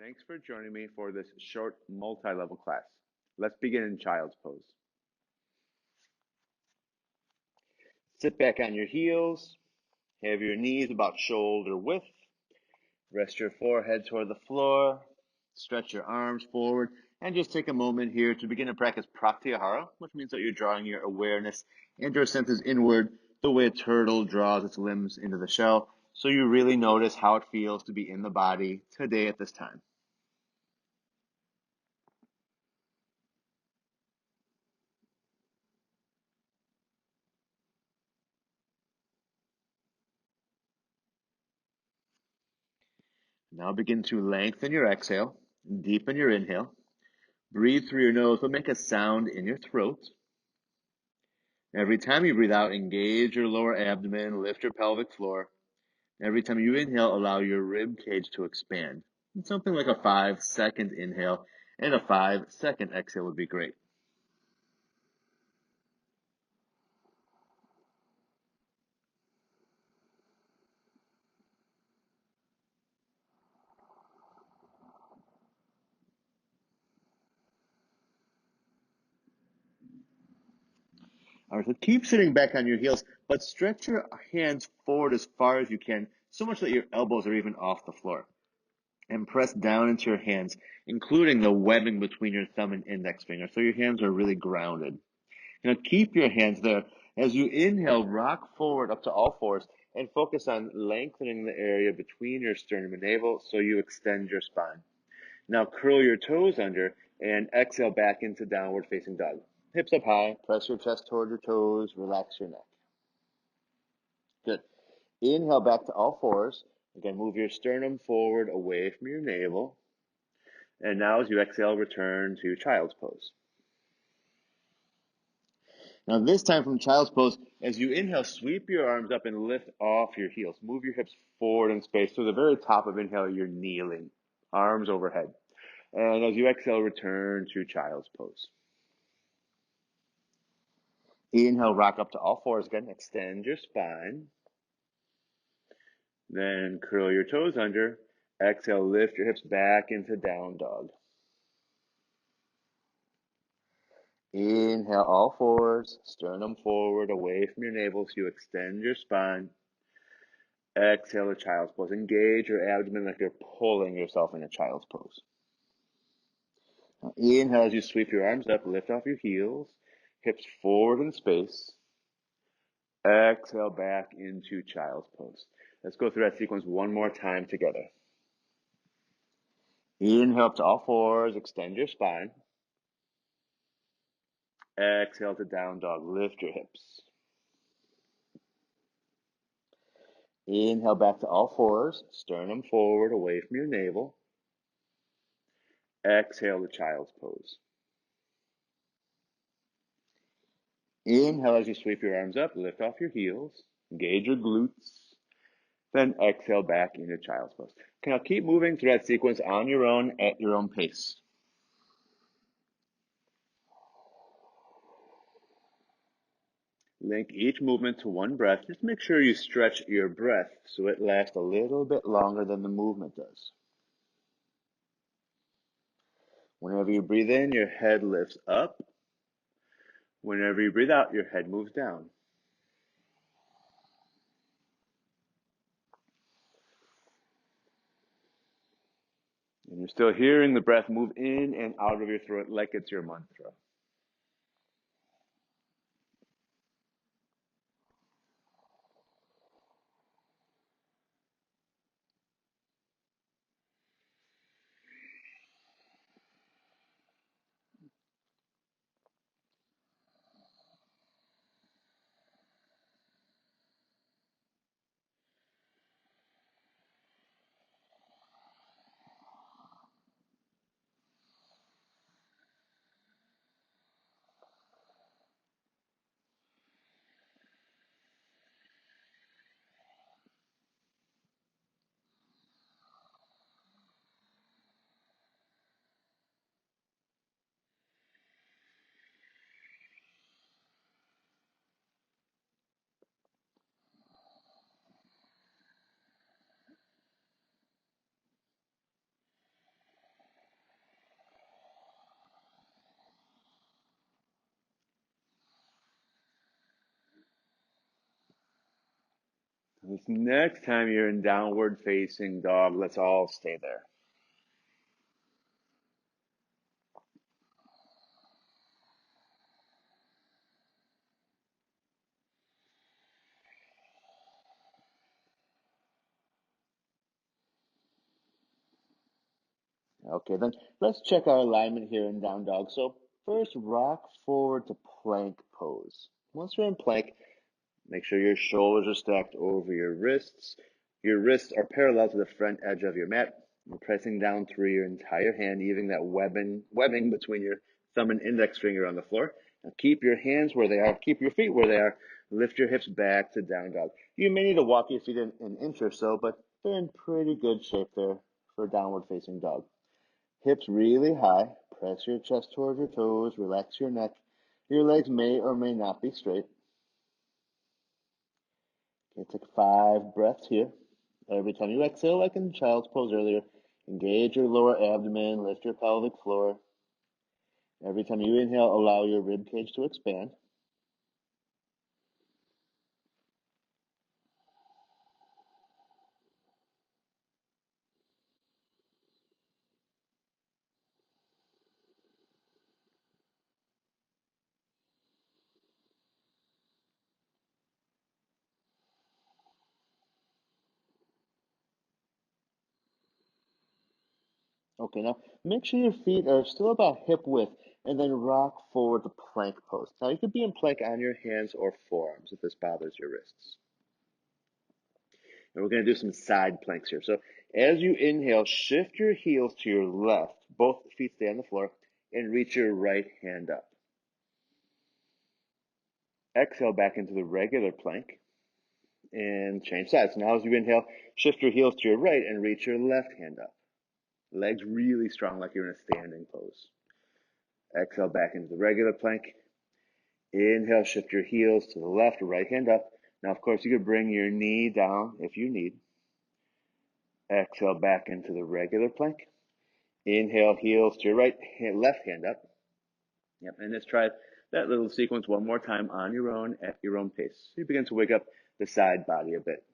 Thanks for joining me for this short multi-level class. Let's begin in child's pose. Sit back on your heels, have your knees about shoulder width, rest your forehead toward the floor, stretch your arms forward, and just take a moment here to begin to practice pratyahara, which means that you're drawing your awareness and your senses inward the way a turtle draws its limbs into the shell, so you really notice how it feels to be in the body today at this time. Now begin to lengthen your exhale, deepen your inhale. Breathe through your nose, but make a sound in your throat. Every time you breathe out, engage your lower abdomen, lift your pelvic floor. Every time you inhale, allow your rib cage to expand. And something like a 5-second inhale and a 5-second exhale would be great. All right, so keep sitting back on your heels, but stretch your hands forward as far as you can, so much that your elbows are even off the floor. And press down into your hands, including the webbing between your thumb and index finger, so your hands are really grounded. Now keep your hands there. As you inhale, rock forward up to all fours and focus on lengthening the area between your sternum and navel so you extend your spine. Now curl your toes under and exhale back into downward facing dog. Hips up high, press your chest toward your toes, relax your neck. Good. Inhale back to all fours. Again, move your sternum forward away from your navel. And now as you exhale, return to child's pose. Now this time from child's pose, as you inhale, sweep your arms up and lift off your heels. Move your hips forward in space. So the very top of inhale, you're kneeling, arms overhead. And as you exhale, return to child's pose. Inhale, rock up to all fours again. Extend your spine. Then curl your toes under. Exhale, lift your hips back into down dog. Inhale, all fours, sternum forward, away from your navel, so you extend your spine. Exhale to child's pose. Engage your abdomen like you're pulling yourself into child's pose. Now, inhale as you sweep your arms up, lift off your heels, hips forward in space. Exhale back into child's pose. Let's go through that sequence one more time together. Inhale up to all fours, extend your spine. Exhale to down dog, lift your hips. Inhale back to all fours, sternum forward, away from your navel. Exhale to child's pose. Inhale as you sweep your arms up, lift off your heels, engage your glutes, then exhale back into child's pose. Okay, now keep moving through that sequence on your own, at your own pace. Link each movement to one breath. Just make sure you stretch your breath so it lasts a little bit longer than the movement does. Whenever you breathe in, your head lifts up. Whenever you breathe out, your head moves down. And you're still hearing the breath move in and out of your throat like it's your mantra. This next time you're in downward facing dog, let's all stay there. Okay, then let's check our alignment here in down dog. So first, rock forward to plank pose. Once you're in plank, make sure your shoulders are stacked over your wrists. Your wrists are parallel to the front edge of your mat. You're pressing down through your entire hand, leaving that webbing between your thumb and index finger on the floor. Now keep your hands where they are. Keep your feet where they are. Lift your hips back to down dog. You may need to walk your feet an inch or so, but they're in pretty good shape there for downward facing dog. Hips really high. Press your chest towards your toes. Relax your neck. Your legs may or may not be straight. Okay, take 5 breaths here. Every time you exhale, like in child's pose earlier, engage your lower abdomen, lift your pelvic floor. Every time you inhale, allow your rib cage to expand. Okay, now make sure your feet are still about hip width and then rock forward to plank pose. Now you could be in plank on your hands or forearms if this bothers your wrists. And we're going to do some side planks here. So as you inhale, shift your heels to your left. Both feet stay on the floor and reach your right hand up. Exhale back into the regular plank and change sides. Now as you inhale, shift your heels to your right and reach your left hand up. Legs really strong like you're in a standing pose. Exhale back into the regular plank. Inhale, shift your heels to the left, right hand up. Now, of course, you could bring your knee down if you need. Exhale back into the regular plank. Inhale, heels to your right, left hand up. Yep, and let's try that little sequence one more time on your own at your own pace. So you begin to wake up the side body a bit.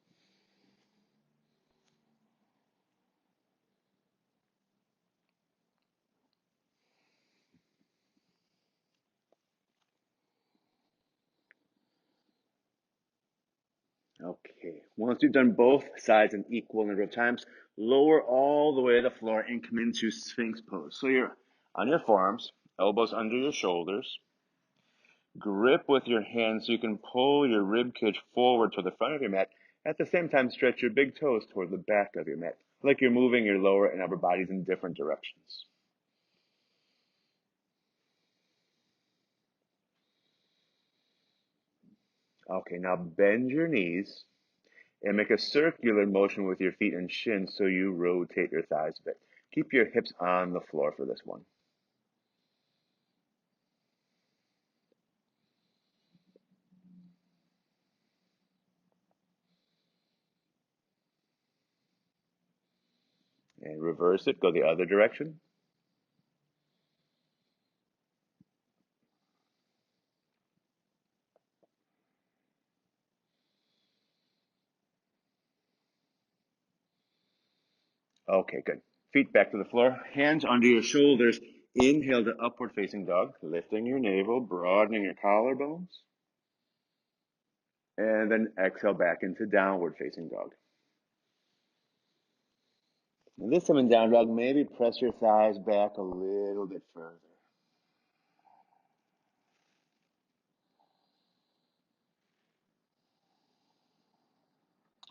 Okay, once you've done both sides an equal number of times, lower all the way to the floor and come into Sphinx pose. So you're on your forearms, elbows under your shoulders. Grip with your hands so you can pull your rib cage forward to the front of your mat. At the same time, stretch your big toes toward the back of your mat, like you're moving your lower and upper bodies in different directions. Okay, now bend your knees and make a circular motion with your feet and shins so you rotate your thighs a bit. Keep your hips on the floor for this one. And reverse it, go the other direction. Okay, good. Feet back to the floor, hands under your shoulders. Inhale to upward facing dog, lifting your navel, broadening your collarbones. And then exhale back into downward facing dog. And this time in down dog, maybe press your thighs back a little bit further.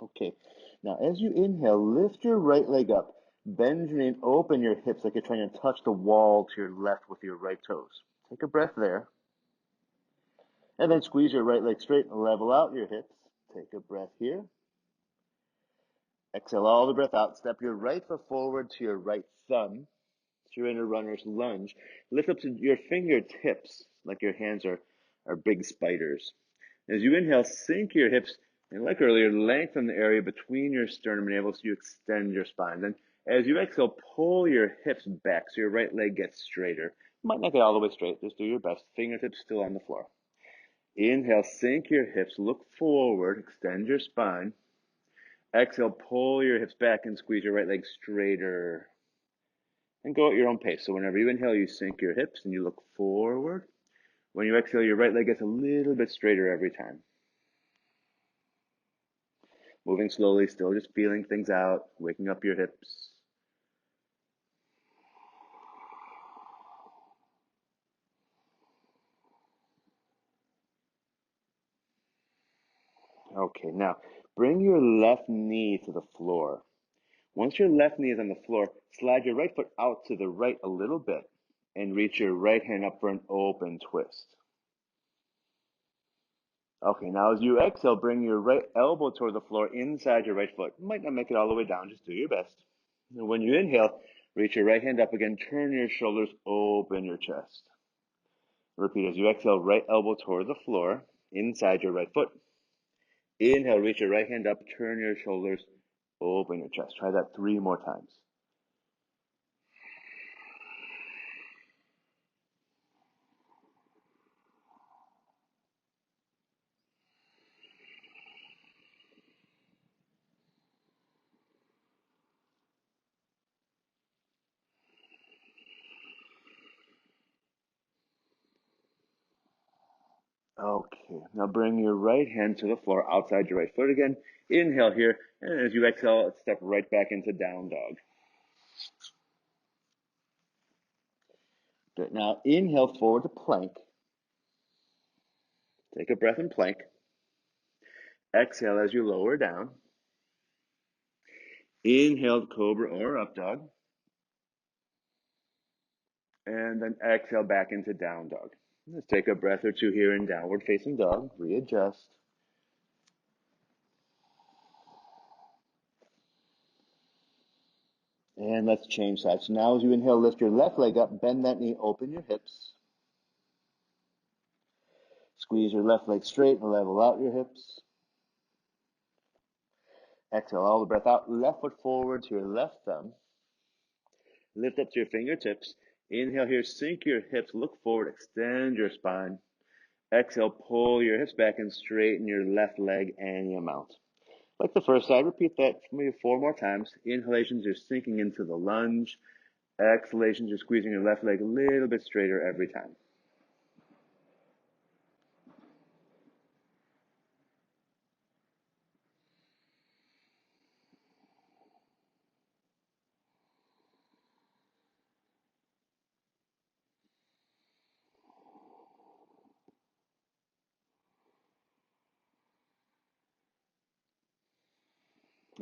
Okay, now as you inhale, lift your right leg up. Bend your knee and open your hips like you're trying to touch the wall to your left with your right toes. Take a breath there. And then squeeze your right leg straight and level out your hips. Take a breath here. Exhale all the breath out. Step your right foot forward to your right thumb. So you're in a runner's lunge. Lift up to your fingertips like your hands are big spiders. As you inhale, sink your hips, and like earlier, lengthen the area between your sternum and navel so you extend your spine. Then as you exhale, pull your hips back so your right leg gets straighter. Might not get all the way straight, just do your best. Fingertips still on the floor. Inhale, sink your hips, look forward, extend your spine. Exhale, pull your hips back and squeeze your right leg straighter. And go at your own pace. So whenever you inhale, you sink your hips and you look forward. When you exhale, your right leg gets a little bit straighter every time. Moving slowly, still just feeling things out, waking up your hips. Okay, now bring your left knee to the floor. Once your left knee is on the floor, slide your right foot out to the right a little bit and reach your right hand up for an open twist. Okay, now as you exhale, bring your right elbow toward the floor inside your right foot. You might not make it all the way down, just do your best. And when you inhale, reach your right hand up again, turn your shoulders, open your chest. Repeat as you exhale, right elbow toward the floor, inside your right foot. Inhale, reach your right hand up, turn your shoulders, open your chest. Try that 3 more times. Okay, now bring your right hand to the floor outside your right foot again. Inhale here, and as you exhale, step right back into down dog. Good. Now inhale forward to plank. Take a breath in plank. Exhale as you lower down. Inhale cobra or up dog. And then exhale back into down dog. Let's take a breath or two here in downward facing dog. Readjust. And let's change sides. So now as you inhale, lift your left leg up, bend that knee, open your hips. Squeeze your left leg straight and level out your hips. Exhale all the breath out. Left foot forward to your left thumb. Lift up to your fingertips. Inhale here, sink your hips, look forward, extend your spine. Exhale, pull your hips back and straighten your left leg and your mount. Like the first side, repeat that maybe 4 more times. Inhalations, you're sinking into the lunge. Exhalations, you're squeezing your left leg a little bit straighter every time.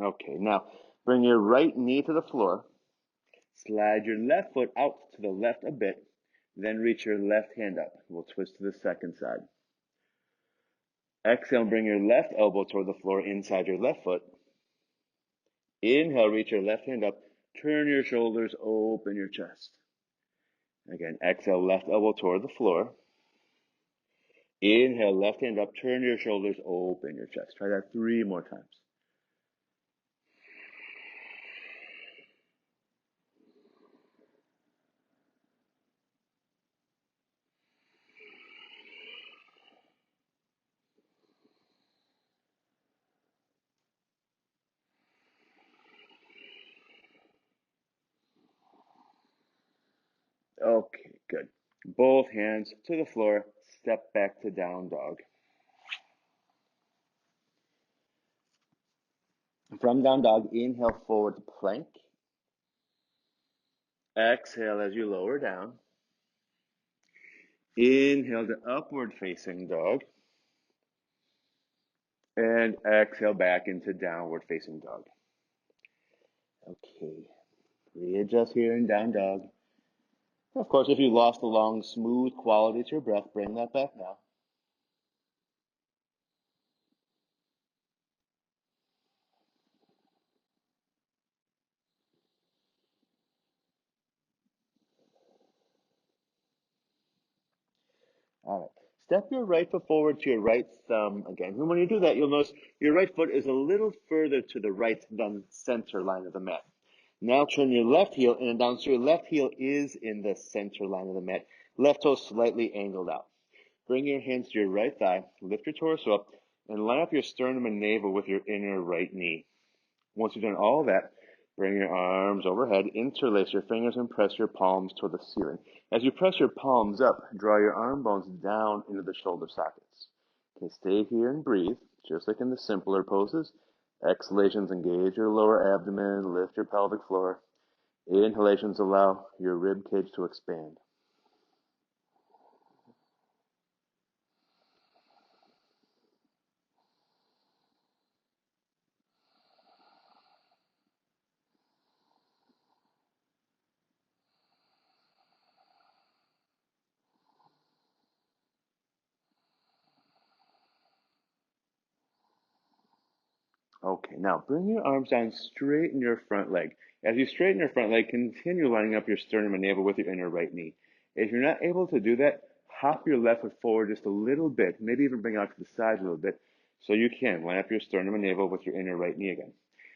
Okay, now bring your right knee to the floor. Slide your left foot out to the left a bit. Then reach your left hand up. We'll twist to the second side. Exhale, bring your left elbow toward the floor inside your left foot. Inhale, reach your left hand up. Turn your shoulders, open your chest. Again, exhale, left elbow toward the floor. Inhale, left hand up. Turn your shoulders, open your chest. Try that 3 more times. Okay, good. Both hands to the floor. Step back to down dog. From down dog, inhale forward to plank. Exhale as you lower down. Inhale to upward facing dog. And exhale back into downward facing dog. Okay, readjust here in down dog. Of course, if you lost the long, smooth quality to your breath, bring that back now. All right. Step your right foot forward to your right thumb again. And when you do that, you'll notice your right foot is a little further to the right than center line of the mat. Now turn your left heel in and down so your left heel is in the center line of the mat. Left toe slightly angled out. Bring your hands to your right thigh, lift your torso up, and line up your sternum and navel with your inner right knee. Once you've done all that, bring your arms overhead, interlace your fingers, and press your palms toward the ceiling. As you press your palms up, draw your arm bones down into the shoulder sockets. Okay, stay here and breathe, just like in the simpler poses. Exhalations, engage your lower abdomen, lift your pelvic floor. Inhalations, allow your rib cage to expand. Okay, now bring your arms down, straighten your front leg. As you straighten your front leg, continue lining up your sternum and navel with your inner right knee. If you're not able to do that, hop your left foot forward just a little bit, maybe even bring it out to the side a little bit, so you can line up your sternum and navel with your inner right knee again.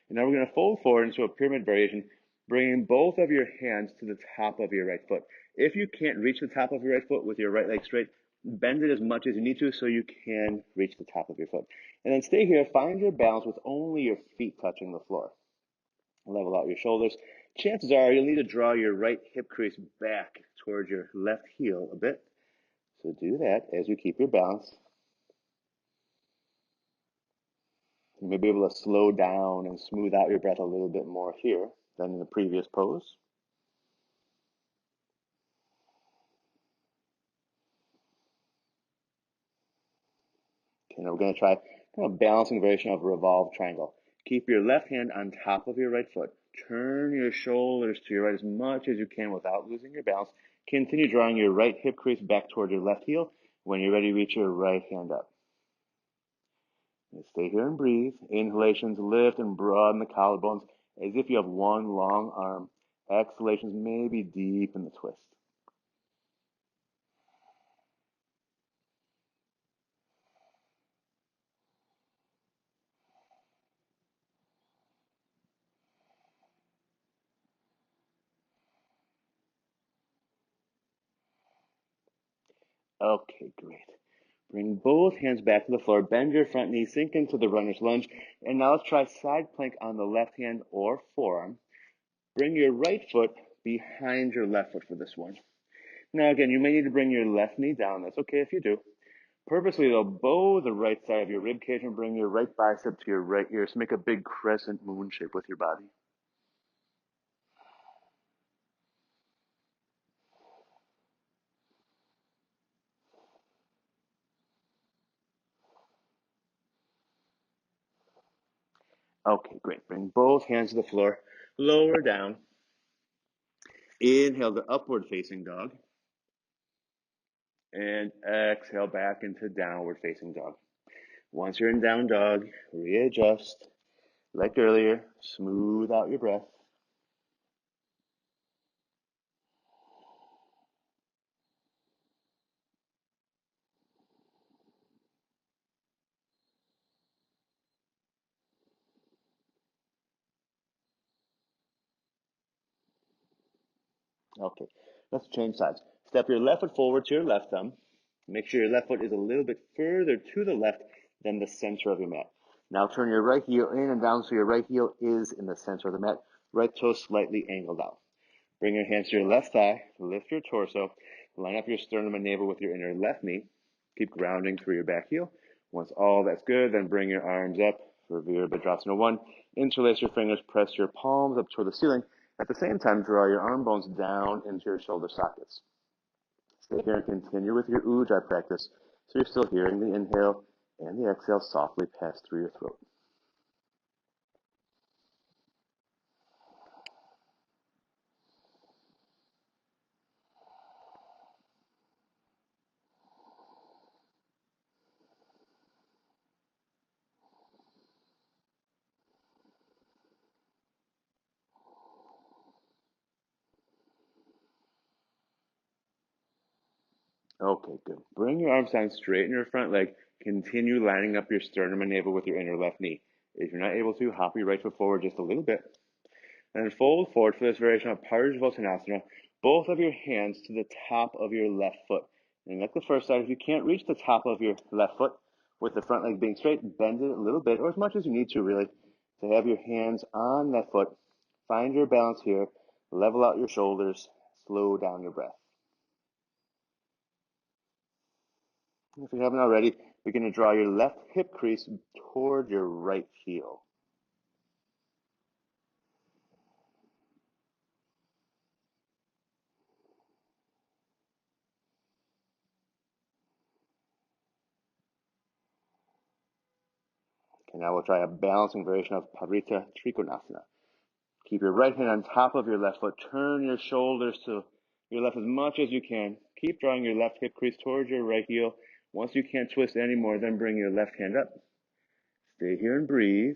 And now we're going to fold forward into a pyramid variation, bringing both of your hands to the top of your right foot. If you can't reach the top of your right foot with your right leg straight, bend it as much as you need to so you can reach the top of your foot. And then stay here, find your balance with only your feet touching the floor. Level out your shoulders. Chances are you'll need to draw your right hip crease back towards your left heel a bit. So do that as you keep your balance. You may be able to slow down and smooth out your breath a little bit more here than in the previous pose. Okay, now we're going to try kind of balancing variation of a revolved triangle. Keep your left hand on top of your right foot. Turn your shoulders to your right as much as you can without losing your balance. Continue drawing your right hip crease back toward your left heel. When you're ready, reach your right hand up. And stay here and breathe. Inhalations, lift and broaden the collarbones as if you have one long arm. Exhalations, maybe deep in the twist. Okay, great. Bring both hands back to the floor. Bend your front knee, sink into the runner's lunge. And now let's try side plank on the left hand or forearm. Bring your right foot behind your left foot for this one. Now again, you may need to bring your left knee down. That's okay if you do. Purposely though, bow the right side of your rib cage and bring your right bicep to your right ear. So make a big crescent moon shape with your body. Okay, great. Bring both hands to the floor. Lower down. Inhale the upward facing dog. And exhale back into downward facing dog. Once you're in down dog, readjust. Like earlier, smooth out your breath. Okay, let's change sides. Step your left foot forward to your left thumb. Make sure your left foot is a little bit further to the left than the center of your mat. Now turn your right heel in and down so your right heel is in the center of the mat. Right toe slightly angled out. Bring your hands to your left thigh, lift your torso, line up your sternum and navel with your inner left knee. Keep grounding through your back heel. Once all that's good, then bring your arms up for Virabhadrasana 1. Interlace your fingers, press your palms up toward the ceiling. At the same time, draw your arm bones down into your shoulder sockets. Stay here and continue with your ujjayi practice so you're still hearing the inhale and the exhale softly pass through your throat. Okay, good. Bring your arms down, straighten your front leg. Continue lining up your sternum and navel with your inner left knee. If you're not able to, hop your right foot forward just a little bit. And then fold forward for this variation of Parsvottanasana. Both of your hands to the top of your left foot. And like the first side, if you can't reach the top of your left foot with the front leg being straight, bend it a little bit, or as much as you need to, really. So have your hands on that foot. Find your balance here. Level out your shoulders. Slow down your breath. If you haven't already, begin to draw your left hip crease toward your right heel. Okay, now we'll try a balancing variation of Parita Trikonasana. Keep your right hand on top of your left foot. Turn your shoulders to your left as much as you can. Keep drawing your left hip crease towards your right heel. Once you can't twist anymore, then bring your left hand up. Stay here and breathe.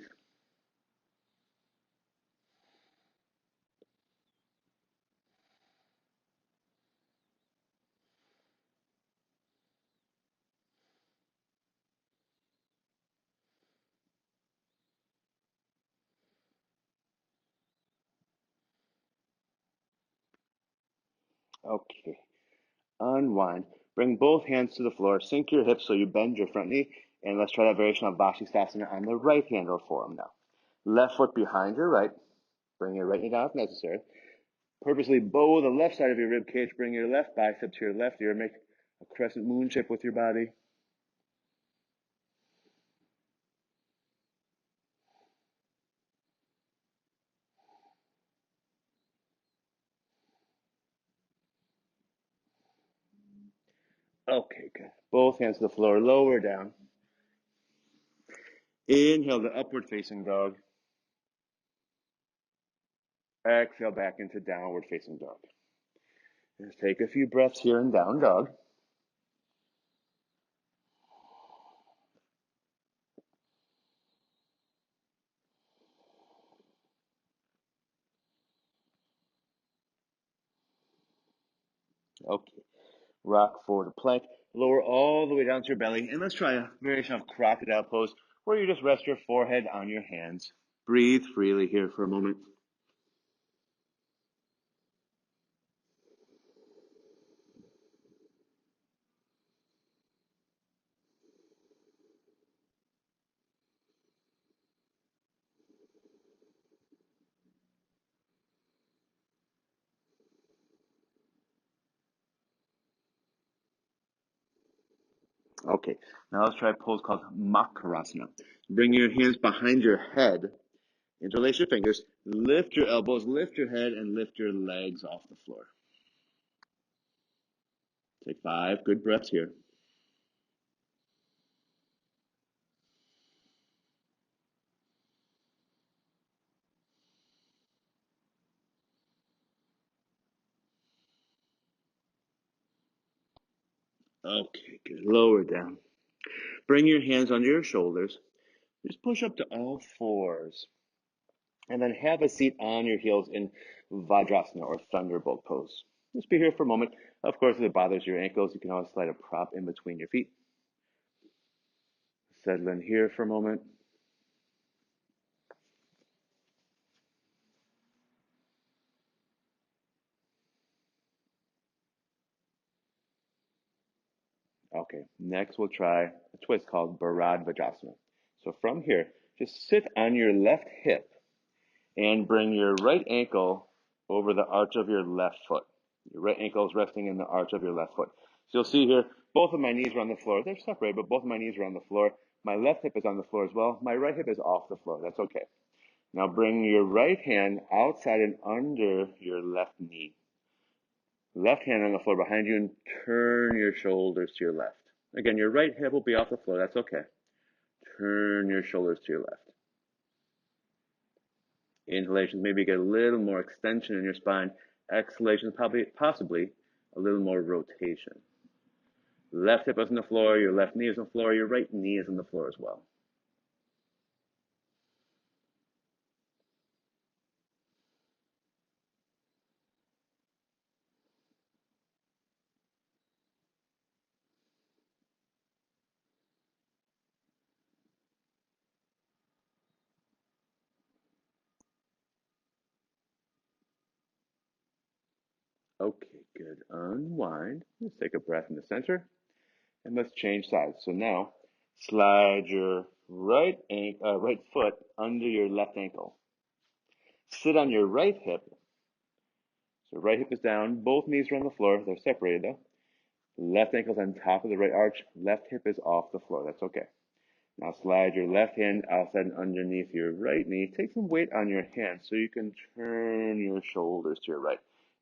Okay. Unwind. Bring both hands to the floor. Sink your hips so you bend your front knee. And let's try that variation of Vashisthasana on the right hand or forearm now. Left foot behind your right. Bring your right knee down if necessary. Purposely bow the left side of your rib cage. Bring your left bicep to your left ear. Make a crescent moon shape with your body. Okay, good. Both hands to the floor. Lower down. Inhale to upward facing dog. Exhale back into downward facing dog. Just take a few breaths here in down dog. Okay. Rock forward to plank. Lower all the way down to your belly. And let's try a variation of crocodile pose where you just rest your forehead on your hands. Breathe freely here for a moment. Okay, now let's try a pose called Makarasana. Bring your hands behind your head. Interlace your fingers. Lift your elbows, lift your head, and lift your legs off the floor. Take 5 good breaths here. Okay, good. Lower down. Bring your hands under your shoulders. Just push up to all fours. And then have a seat on your heels in Vajrasana or Thunderbolt pose. Just be here for a moment. Of course, if it bothers your ankles, you can always slide a prop in between your feet. Settle in here for a moment. Okay, next we'll try a twist called Bharad Vajrasana. So from here, just sit on your left hip and bring your right ankle over the arch of your left foot. Your right ankle is resting in the arch of your left foot. So you'll see here, both of my knees are on the floor. They're separated, but both of my knees are on the floor. My left hip is on the floor as well. My right hip is off the floor. That's okay. Now bring your right hand outside and under your left knee. Left hand on the floor behind you and turn your shoulders to your left. Again, your right hip will be off the floor. That's okay. Turn your shoulders to your left. Inhalations, maybe get a little more extension in your spine. Exhalations, possibly a little more rotation. Left hip is on the floor, your left knee is on the floor, your right knee is on the floor as well. Okay, good. Unwind. Let's take a breath in the center. And let's change sides. So now, slide your right foot under your left ankle. Sit on your right hip. So right hip is down, both knees are on the floor. They're separated though. Left ankle's on top of the right arch. Left hip is off the floor. That's okay. Now slide your left hand outside and underneath your right knee. Take some weight on your hand so you can turn your shoulders to your right.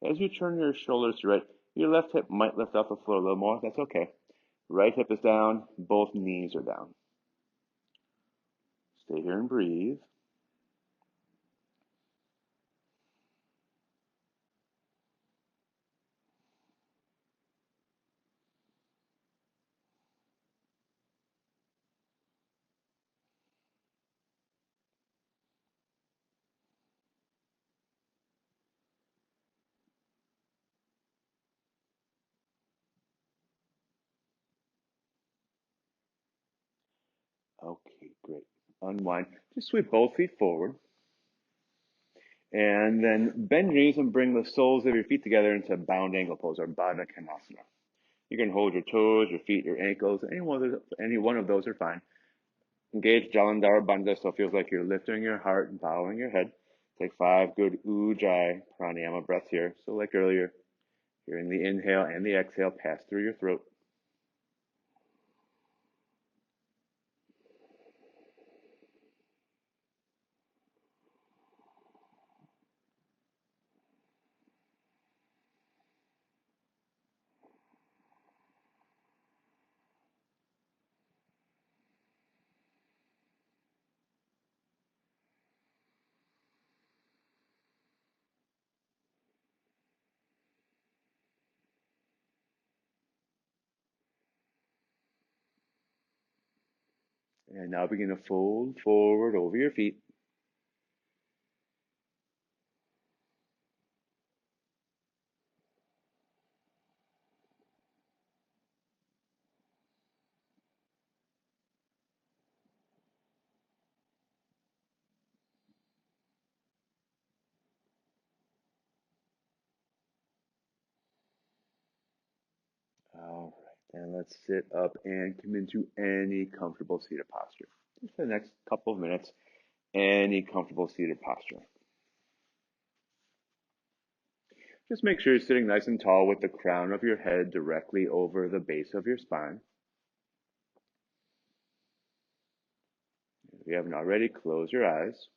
As you turn your shoulders to your right, your left hip might lift off the floor a little more. That's okay. Right hip is down. Both knees are down. Stay here and breathe. Okay, great. Unwind. Just sweep both feet forward. And then bend your knees and bring the soles of your feet together into bound angle pose or Baddha Konasana. You can hold your toes, your feet, your ankles. Any one of those are fine. Engage Jalandhara Bandha so it feels like you're lifting your heart and bowing your head. Take 5 good ujjayi pranayama breaths here. So like earlier, hearing the inhale and the exhale pass through your throat. And now begin to fold forward over your feet. All right, and let's sit up and come into any comfortable seated posture. Just for the next couple of minutes, any comfortable seated posture. Just make sure you're sitting nice and tall with the crown of your head directly over the base of your spine. If you haven't already, close your eyes.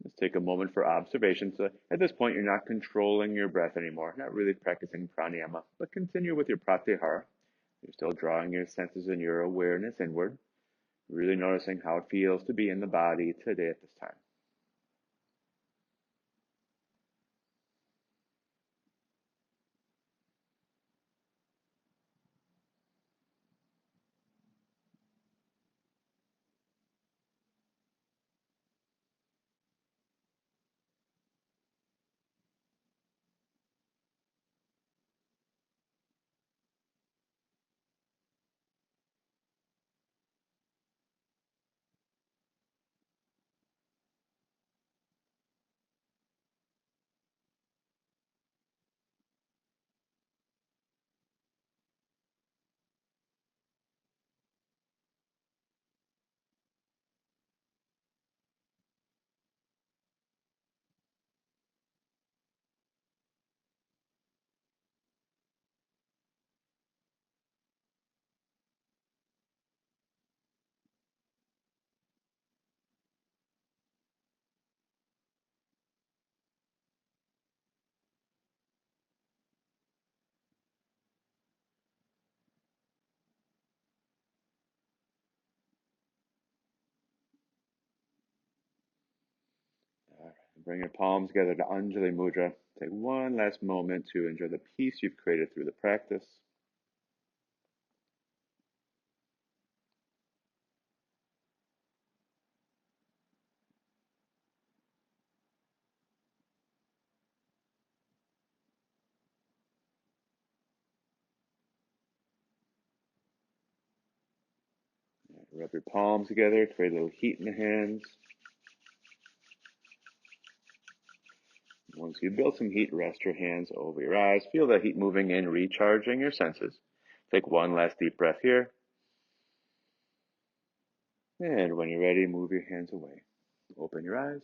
Let's take a moment for observation. So at this point, you're not controlling your breath anymore, not really practicing pranayama, but continue with your pratyahara. You're still drawing your senses and your awareness inward, really noticing how it feels to be in the body today at this time. All right. Bring your palms together to Anjali Mudra. Take one last moment to enjoy the peace you've created through the practice. Rub your palms together, create a little heat in the hands. Once you build some heat, rest your hands over your eyes. Feel the heat moving in, recharging your senses. Take one last deep breath here. And when you're ready, move your hands away. Open your eyes.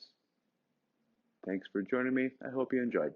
Thanks for joining me. I hope you enjoyed.